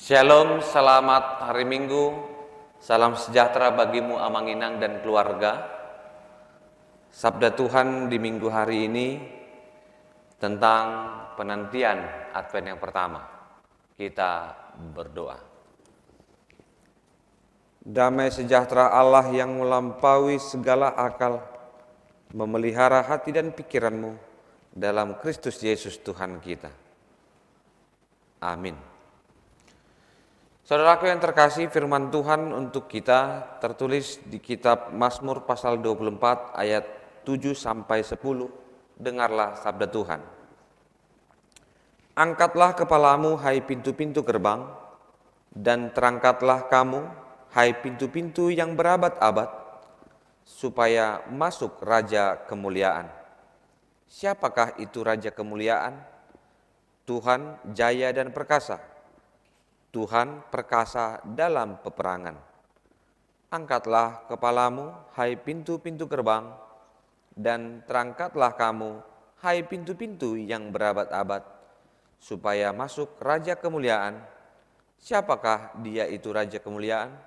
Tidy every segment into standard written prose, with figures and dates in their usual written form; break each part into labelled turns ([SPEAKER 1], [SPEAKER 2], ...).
[SPEAKER 1] Shalom, selamat hari Minggu. Salam sejahtera bagimu Amanginang dan keluarga. Sabda Tuhan di minggu hari ini tentang penantian Advent yang pertama. Kita berdoa. Damai sejahtera Allah yang melampaui segala akal memelihara hati dan pikiranmu dalam Kristus Yesus Tuhan kita. Amin. Saudaraku yang terkasih, firman Tuhan untuk kita tertulis di kitab Mazmur pasal 24 ayat 7 sampai 10. Dengarlah sabda Tuhan. Angkatlah kepalamu hai pintu-pintu gerbang, dan terangkatlah kamu hai pintu-pintu yang berabad-abad, supaya masuk Raja Kemuliaan. Siapakah itu Raja Kemuliaan? Tuhan jaya dan perkasa. Tuhan perkasa dalam peperangan. Angkatlah kepalamu, hai pintu-pintu gerbang, dan terangkatlah kamu, hai pintu-pintu yang berabad-abad, supaya masuk Raja Kemuliaan. Siapakah dia itu Raja Kemuliaan?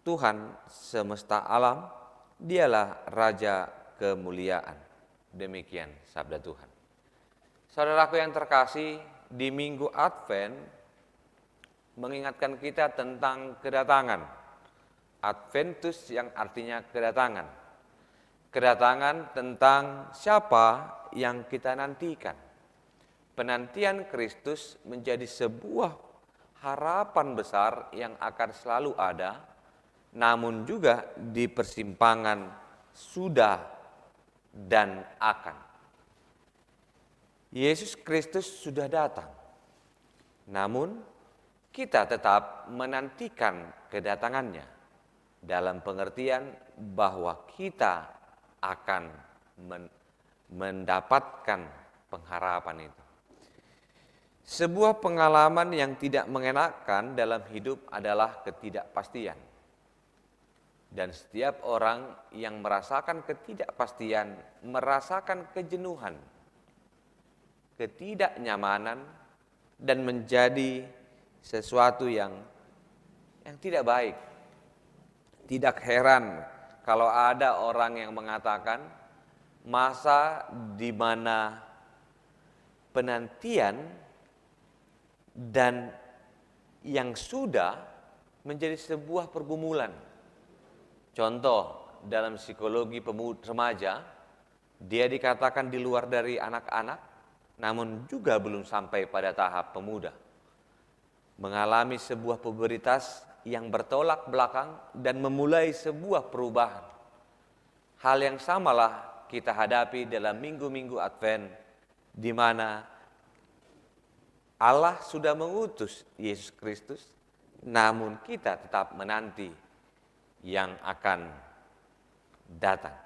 [SPEAKER 1] Tuhan semesta alam, dialah Raja Kemuliaan. Demikian sabda Tuhan. Saudaraku yang terkasih, di minggu Advent mengingatkan kita tentang kedatangan. Adventus yang artinya kedatangan. Kedatangan tentang siapa yang kita nantikan. Penantian Kristus menjadi sebuah harapan besar yang akan selalu ada, namun juga di persimpangan sudah dan akan. Yesus Kristus sudah datang, namun kita tetap menantikan kedatangannya dalam pengertian bahwa kita akan mendapatkan pengharapan itu. Sebuah pengalaman yang tidak mengenakan dalam hidup adalah ketidakpastian. Dan setiap orang yang merasakan ketidakpastian merasakan kejenuhan, ketidaknyamanan, dan menjadi sesuatu yang tidak baik. Tidak heran kalau ada orang yang mengatakan masa di mana penantian dan yang sudah menjadi sebuah pergumulan. Contoh dalam psikologi remaja, dia dikatakan di luar dari anak-anak, namun juga belum sampai pada tahap pemuda. Mengalami sebuah pubertas yang bertolak belakang dan memulai sebuah perubahan. Hal yang samalah kita hadapi dalam minggu-minggu Advent, di mana Allah sudah mengutus Yesus Kristus, namun kita tetap menanti yang akan datang.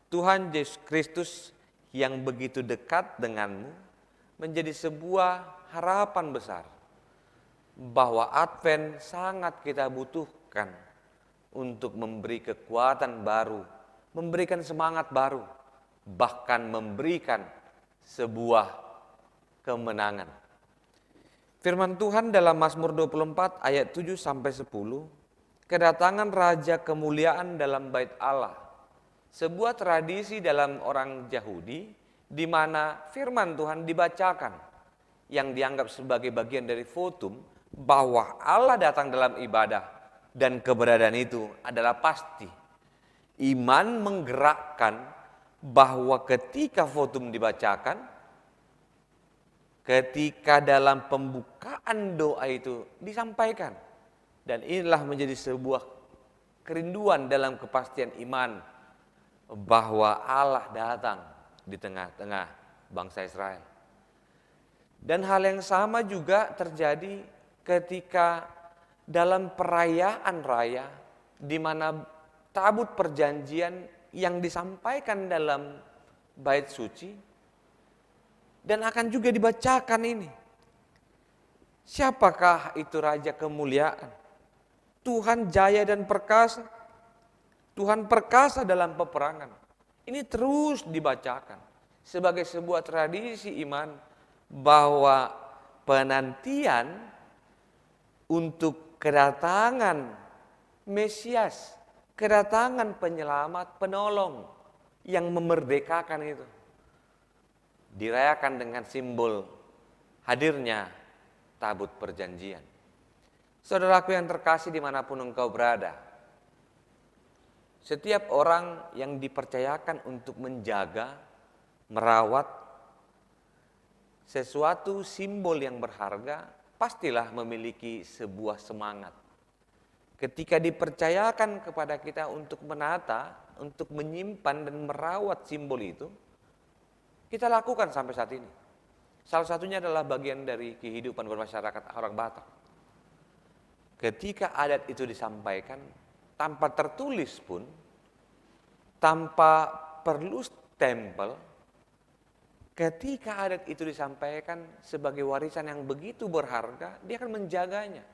[SPEAKER 1] Tuhan Yesus Kristus yang begitu dekat denganmu menjadi sebuah harapan besar, bahwa Advent sangat kita butuhkan untuk memberi kekuatan baru, memberikan semangat baru, bahkan memberikan sebuah kemenangan. Firman Tuhan dalam Mazmur 24 ayat 7 sampai 10, kedatangan Raja Kemuliaan dalam bait Allah, sebuah tradisi dalam orang Yahudi di mana firman Tuhan dibacakan yang dianggap sebagai bagian dari votum bahwa Allah datang dalam ibadah, dan keberadaan itu adalah pasti. Iman menggerakkan bahwa ketika votum dibacakan, ketika dalam pembukaan doa itu disampaikan, dan inilah menjadi sebuah kerinduan dalam kepastian iman bahwa Allah datang di tengah-tengah bangsa Israel. Dan hal yang sama juga terjadi ketika dalam perayaan raya, di mana tabut perjanjian yang disampaikan dalam bait suci, dan akan juga dibacakan ini. Siapakah itu Raja Kemuliaan? Tuhan jaya dan perkasa. Tuhan perkasa dalam peperangan. Ini terus dibacakan sebagai sebuah tradisi iman bahwa penantian untuk kedatangan Mesias, kedatangan penyelamat, penolong yang memerdekakan itu. Dirayakan dengan simbol hadirnya tabut perjanjian. Saudaraku yang terkasih dimanapun engkau berada, setiap orang yang dipercayakan untuk menjaga, merawat sesuatu simbol yang berharga, pastilah memiliki sebuah semangat. Ketika dipercayakan kepada kita untuk menata, untuk menyimpan dan merawat simbol itu, kita lakukan sampai saat ini. Salah satunya adalah bagian dari kehidupan bermasyarakat orang Batak. Ketika adat itu disampaikan, tanpa tertulis pun, tanpa perlu stempel, ketika adat itu disampaikan sebagai warisan yang begitu berharga, dia akan menjaganya.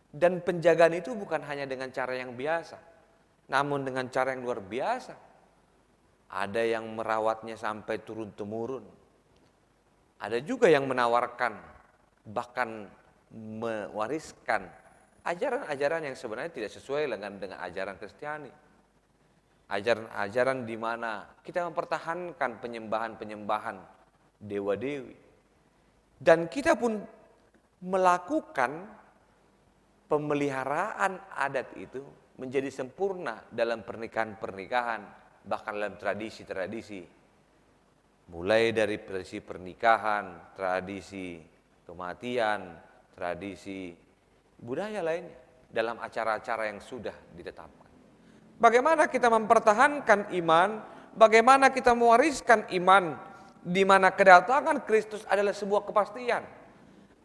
[SPEAKER 1] Dan penjagaan itu bukan hanya dengan cara yang biasa, namun dengan cara yang luar biasa. Ada yang merawatnya sampai turun-temurun. Ada juga yang menawarkan, bahkan mewariskan ajaran-ajaran yang sebenarnya tidak sesuai dengan ajaran Kristiani. Ajaran-ajaran di mana kita mempertahankan penyembahan-penyembahan dewa-dewi. Dan kita pun melakukan pemeliharaan adat itu menjadi sempurna dalam pernikahan-pernikahan, bahkan dalam tradisi-tradisi. Mulai dari tradisi pernikahan, tradisi kematian, tradisi budaya lainnya, dalam acara-acara yang sudah ditetapkan. Bagaimana kita mempertahankan iman, bagaimana kita mewariskan iman, di mana kedatangan Kristus adalah sebuah kepastian.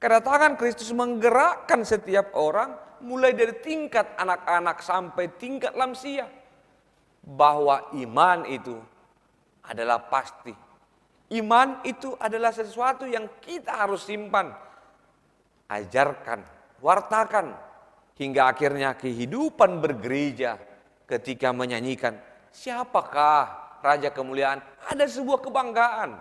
[SPEAKER 1] Kedatangan Kristus menggerakkan setiap orang, mulai dari tingkat anak-anak sampai tingkat lansia, bahwa iman itu adalah pasti. Iman itu adalah sesuatu yang kita harus simpan, ajarkan, wartakan, hingga akhirnya kehidupan bergereja ketika menyanyikan, siapakah Raja Kemuliaan? Ada sebuah kebanggaan,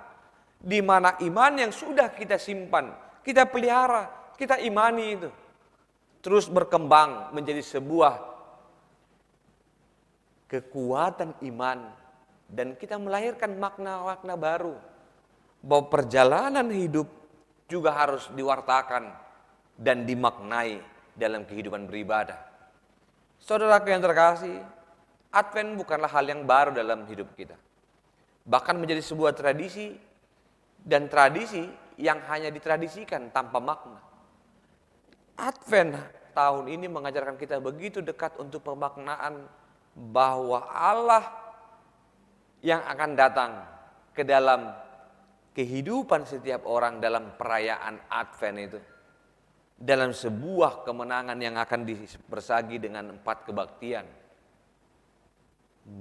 [SPEAKER 1] di mana iman yang sudah kita simpan, kita pelihara, kita imani itu, terus berkembang menjadi sebuah kekuatan iman, dan kita melahirkan makna-makna baru, bahwa perjalanan hidup juga harus diwartakan dan dimaknai dalam kehidupan beribadah. Saudaraku yang terkasih, Advent bukanlah hal yang baru dalam hidup kita. Bahkan menjadi sebuah tradisi, dan tradisi yang hanya ditradisikan tanpa makna. Advent tahun ini mengajarkan kita begitu dekat untuk pemaknaan bahwa Allah yang akan datang ke dalam kehidupan setiap orang dalam perayaan Advent itu, dalam sebuah kemenangan yang akan bersagi dengan 4 kebaktian,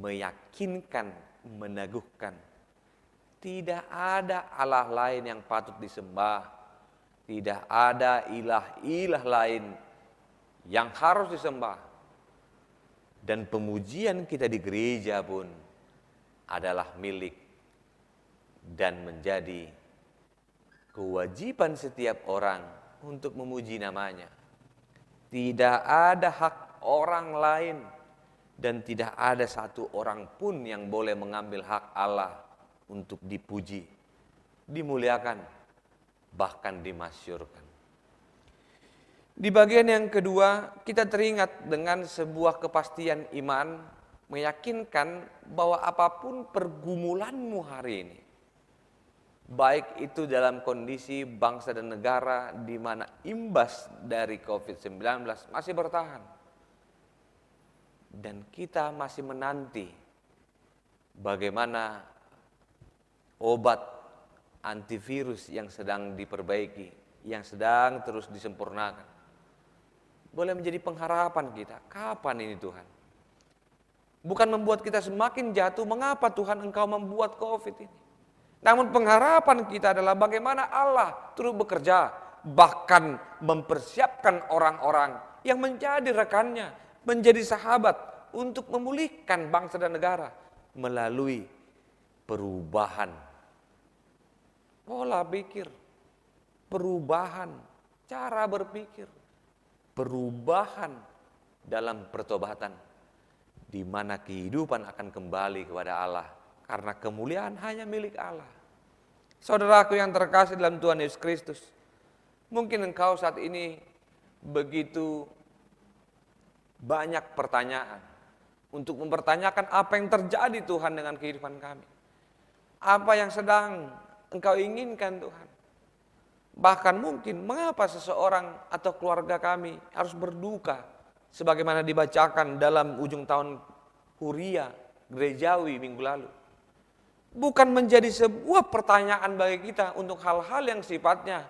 [SPEAKER 1] meyakinkan, meneguhkan, tidak ada Allah lain yang patut disembah, tidak ada ilah-ilah lain yang harus disembah. Dan pemujian kita di gereja pun adalah milik dan menjadi kewajiban setiap orang untuk memuji namanya. Tidak ada hak orang lain dan tidak ada satu orang pun yang boleh mengambil hak Allah untuk dipuji, dimuliakan, bahkan dimasyurkan. Di bagian yang kedua, kita teringat dengan sebuah kepastian iman, meyakinkan bahwa apapun pergumulanmu hari ini, baik itu dalam kondisi bangsa dan negara di mana imbas dari COVID-19 masih bertahan, dan kita masih menanti bagaimana obat antivirus yang sedang diperbaiki, yang sedang terus disempurnakan, boleh menjadi pengharapan kita. Kapan ini Tuhan? Bukan membuat kita semakin jatuh, mengapa Tuhan Engkau membuat COVID ini? Namun pengharapan kita adalah bagaimana Allah terus bekerja, bahkan mempersiapkan orang-orang yang menjadi rekannya, menjadi sahabat untuk memulihkan bangsa dan negara melalui perubahan pola pikir, perubahan cara berpikir, perubahan dalam pertobatan, di mana kehidupan akan kembali kepada Allah, karena kemuliaan hanya milik Allah. Saudaraku yang terkasih dalam Tuhan Yesus Kristus, mungkin engkau saat ini begitu banyak pertanyaan untuk mempertanyakan apa yang terjadi Tuhan dengan kehidupan kami. Apa yang sedang engkau inginkan Tuhan. Bahkan mungkin mengapa seseorang atau keluarga kami harus berduka, sebagaimana dibacakan dalam ujung tahun Huria gerejawi minggu lalu. Bukan menjadi sebuah pertanyaan bagi kita untuk hal-hal yang sifatnya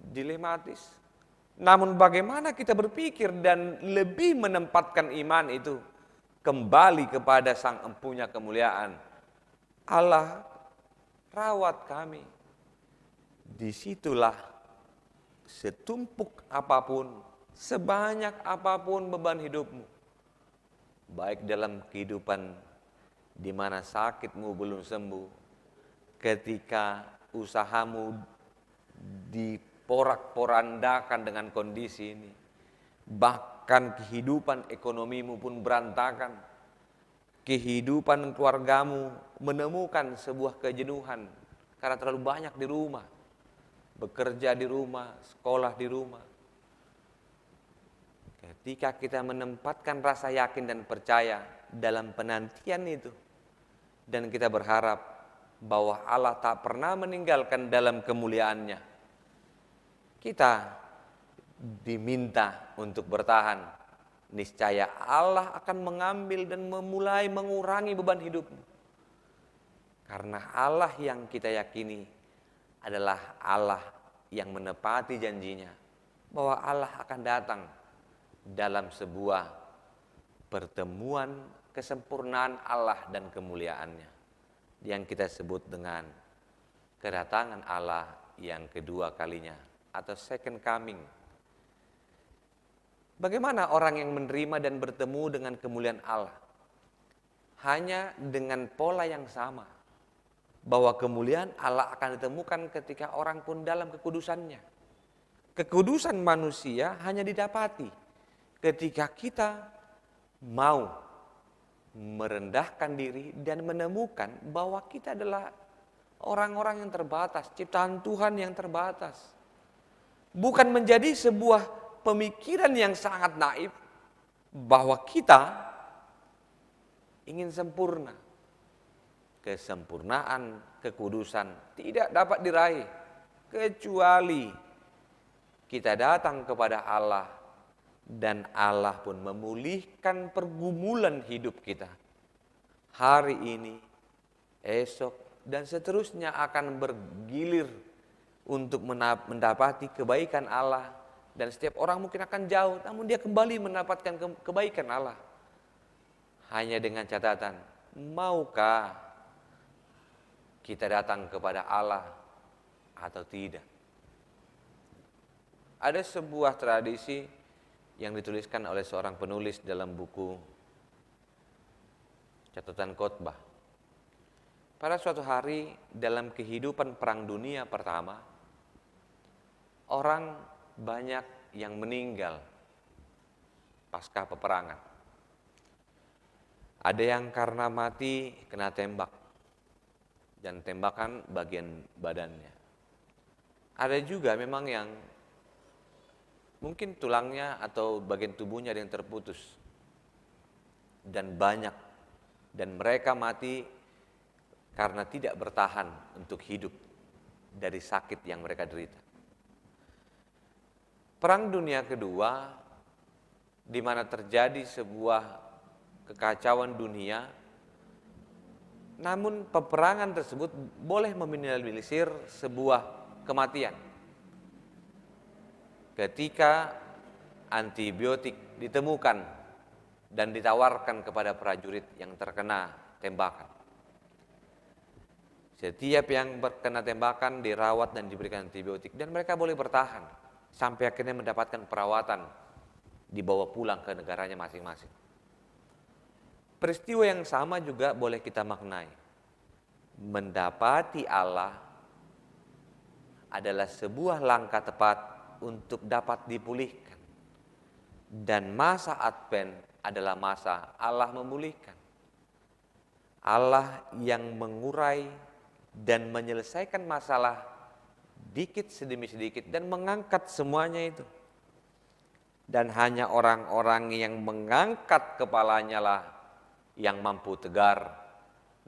[SPEAKER 1] dilematis. Namun bagaimana kita berpikir dan lebih menempatkan iman itu kembali kepada Sang Empunya kemuliaan. Allah rawat kami. Disitulah setumpuk apapun, sebanyak apapun beban hidupmu, baik dalam kehidupan di mana sakitmu belum sembuh, ketika usahamu diporak-porandakan dengan kondisi ini, bahkan kehidupan ekonomimu pun berantakan, kehidupan keluargamu menemukan sebuah kejenuhan karena terlalu banyak di rumah, bekerja di rumah, sekolah di rumah. Ketika kita menempatkan rasa yakin dan percaya dalam penantian itu, dan kita berharap bahwa Allah tak pernah meninggalkan dalam kemuliaannya, kita diminta untuk bertahan. Niscaya Allah akan mengambil dan memulai mengurangi beban hidupmu. Karena Allah yang kita yakini adalah Allah yang menepati janjinya, bahwa Allah akan datang dalam sebuah pertemuan kesempurnaan Allah dan kemuliaannya, yang kita sebut dengan kedatangan Allah yang kedua kalinya atau second coming. Bagaimana orang yang menerima dan bertemu dengan kemuliaan Allah? Hanya dengan pola yang sama, bahwa kemuliaan Allah akan ditemukan ketika orang pun dalam kekudusannya. Kekudusan manusia hanya didapati ketika kita mau merendahkan diri dan menemukan bahwa kita adalah orang-orang yang terbatas, ciptaan Tuhan yang terbatas. Bukan menjadi sebuah pemikiran yang sangat naif bahwa kita ingin sempurna. Kesempurnaan, kekudusan tidak dapat diraih kecuali kita datang kepada Allah, dan Allah pun memulihkan pergumulan hidup kita. Hari ini, esok, dan seterusnya akan bergilir untuk mendapati kebaikan Allah. Dan setiap orang mungkin akan jauh, namun dia kembali mendapatkan kebaikan Allah. Hanya dengan catatan, maukah kita datang kepada Allah atau tidak? Ada sebuah tradisi yang dituliskan oleh seorang penulis dalam buku catatan khotbah. Pada suatu hari dalam kehidupan Perang Dunia Pertama, orang banyak yang meninggal pasca peperangan. Ada yang karena mati kena tembak dan tembakan bagian badannya. Ada juga memang yang mungkin tulangnya atau bagian tubuhnya ada yang terputus. Dan banyak. Dan mereka mati karena tidak bertahan untuk hidup dari sakit yang mereka derita. Perang Dunia Kedua, di mana terjadi sebuah kekacauan dunia, namun peperangan tersebut boleh meminimalisir sebuah kematian. Ketika antibiotik ditemukan dan ditawarkan kepada prajurit yang terkena tembakan. Setiap yang terkena tembakan dirawat dan diberikan antibiotik, dan mereka boleh bertahan sampai akhirnya mendapatkan perawatan, dibawa pulang ke negaranya masing-masing. Peristiwa yang sama juga boleh kita maknai. Mendapati Allah adalah sebuah langkah tepat untuk dapat dipulihkan. Dan masa Advent adalah masa Allah memulihkan. Allah yang mengurai dan menyelesaikan masalah dikit demi sedikit dan mengangkat semuanya itu. Dan hanya orang-orang yang mengangkat kepalanya lah yang mampu tegar.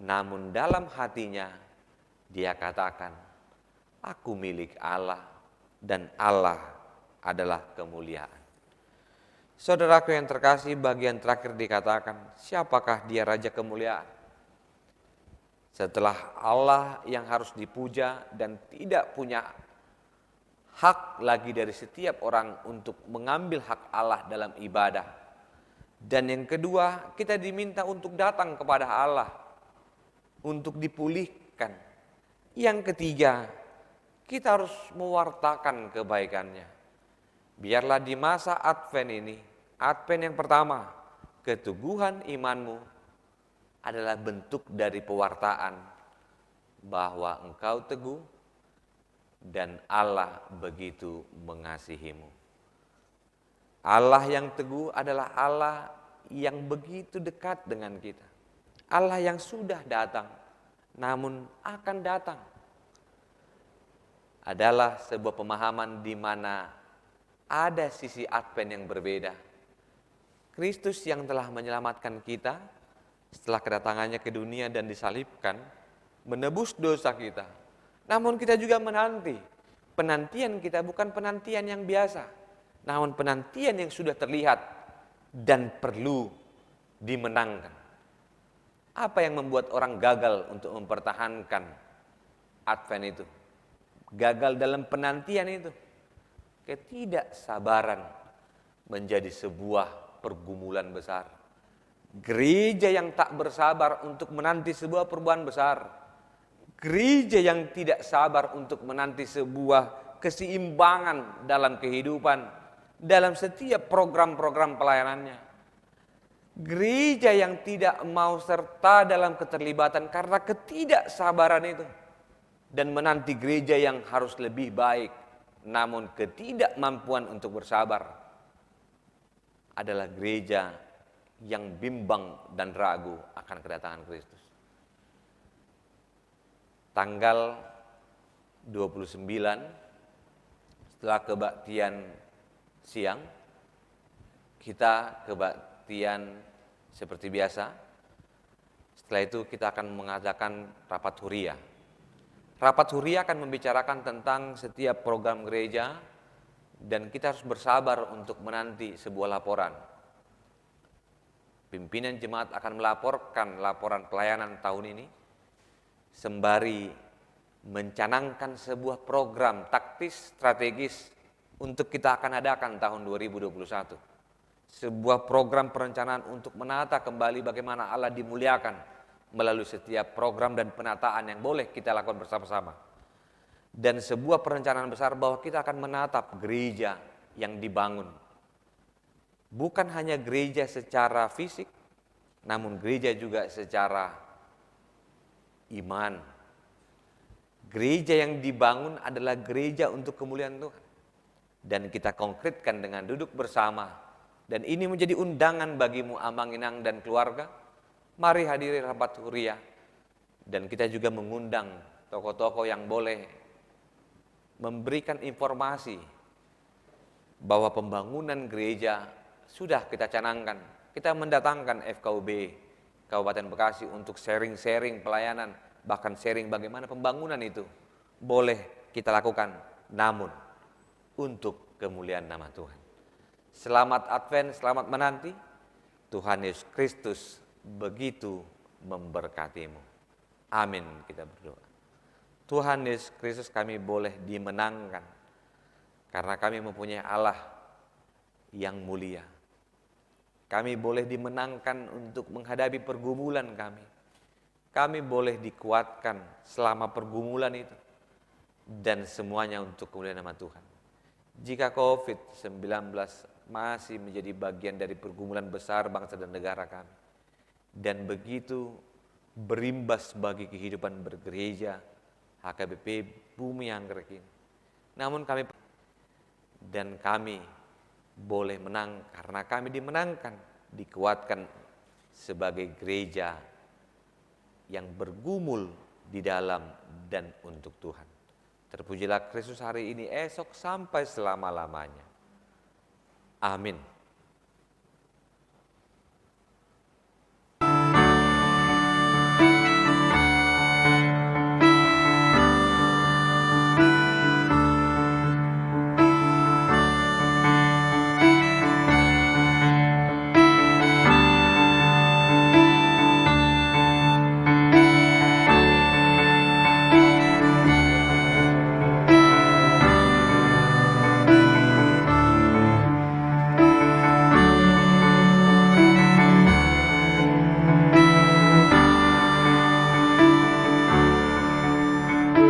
[SPEAKER 1] Namun dalam hatinya dia katakan, aku milik Allah dan Allah adalah kemuliaan. Saudaraku yang terkasih, bagian terakhir dikatakan, siapakah dia Raja Kemuliaan? Setelah Allah yang harus dipuja dan tidak punya hak lagi dari setiap orang untuk mengambil hak Allah dalam ibadah. Dan yang kedua, kita diminta untuk datang kepada Allah, untuk dipulihkan. Yang ketiga, kita harus mewartakan kebaikannya. Biarlah di masa Advent ini, Advent yang pertama, keteguhan imanmu adalah bentuk dari pewartaan bahwa engkau teguh dan Allah begitu mengasihimu. Allah yang teguh adalah Allah yang begitu dekat dengan kita. Allah yang sudah datang, namun akan datang. Adalah sebuah pemahaman di mana ada sisi Advent yang berbeda. Kristus yang telah menyelamatkan kita setelah kedatangannya ke dunia dan disalibkan, menebus dosa kita. Namun kita juga menanti. Penantian kita bukan penantian yang biasa, namun penantian yang sudah terlihat dan perlu dimenangkan. Apa yang membuat orang gagal untuk mempertahankan Advent itu? Gagal dalam penantian itu. Ketidaksabaran menjadi sebuah pergumulan besar. Gereja yang tak bersabar untuk menanti sebuah perubahan besar. Gereja yang tidak sabar untuk menanti sebuah keseimbangan dalam kehidupan, dalam setiap program-program pelayanannya. Gereja yang tidak mau serta dalam keterlibatan karena ketidaksabaran itu. Dan menanti gereja yang harus lebih baik, namun ketidakmampuan untuk bersabar adalah gereja yang bimbang dan ragu akan kedatangan Kristus. Tanggal 29 setelah kebaktian siang, kita kebaktian seperti biasa. Setelah itu kita akan mengadakan rapat huria. Rapat huria akan membicarakan tentang setiap program gereja dan kita harus bersabar untuk menanti sebuah laporan. Pimpinan jemaat akan melaporkan laporan pelayanan tahun ini sembari mencanangkan sebuah program taktis strategis untuk kita akan adakan tahun 2021. Sebuah program perencanaan untuk menata kembali bagaimana Allah dimuliakan melalui setiap program dan penataan yang boleh kita lakukan bersama-sama. Dan sebuah perencanaan besar bahwa kita akan menatap gereja yang dibangun. Bukan hanya gereja secara fisik, namun gereja juga secara iman. Gereja yang dibangun adalah gereja untuk kemuliaan Tuhan. Dan kita konkretkan dengan duduk bersama. Dan ini menjadi undangan bagimu Amang Inang dan keluarga. Mari hadiri rapat huria. Dan kita juga mengundang tokoh-tokoh yang boleh memberikan informasi bahwa pembangunan gereja sudah kita canangkan. Kita mendatangkan FKUB Kabupaten Bekasi untuk sharing-sharing pelayanan, bahkan sharing bagaimana pembangunan itu boleh kita lakukan, namun untuk kemuliaan nama Tuhan. Selamat Advent, selamat menanti. Tuhan Yesus Kristus begitu memberkatimu. Amin, kita berdoa. Tuhan Yesus Kristus, kami boleh dimenangkan karena kami mempunyai Allah yang mulia. Kami boleh dimenangkan untuk menghadapi pergumulan kami. Kami boleh dikuatkan selama pergumulan itu. Dan semuanya untuk kemuliaan nama Tuhan. Jika COVID-19 masih menjadi bagian dari pergumulan besar bangsa dan negara kami. Dan begitu berimbas bagi kehidupan bergereja HKBP Bumi Anggrek ini. Namun kami dan kami boleh menang karena kami dimenangkan, dikuatkan sebagai gereja yang bergumul di dalam dan untuk Tuhan. Terpujilah Kristus hari ini, esok sampai selama-lamanya. Amin.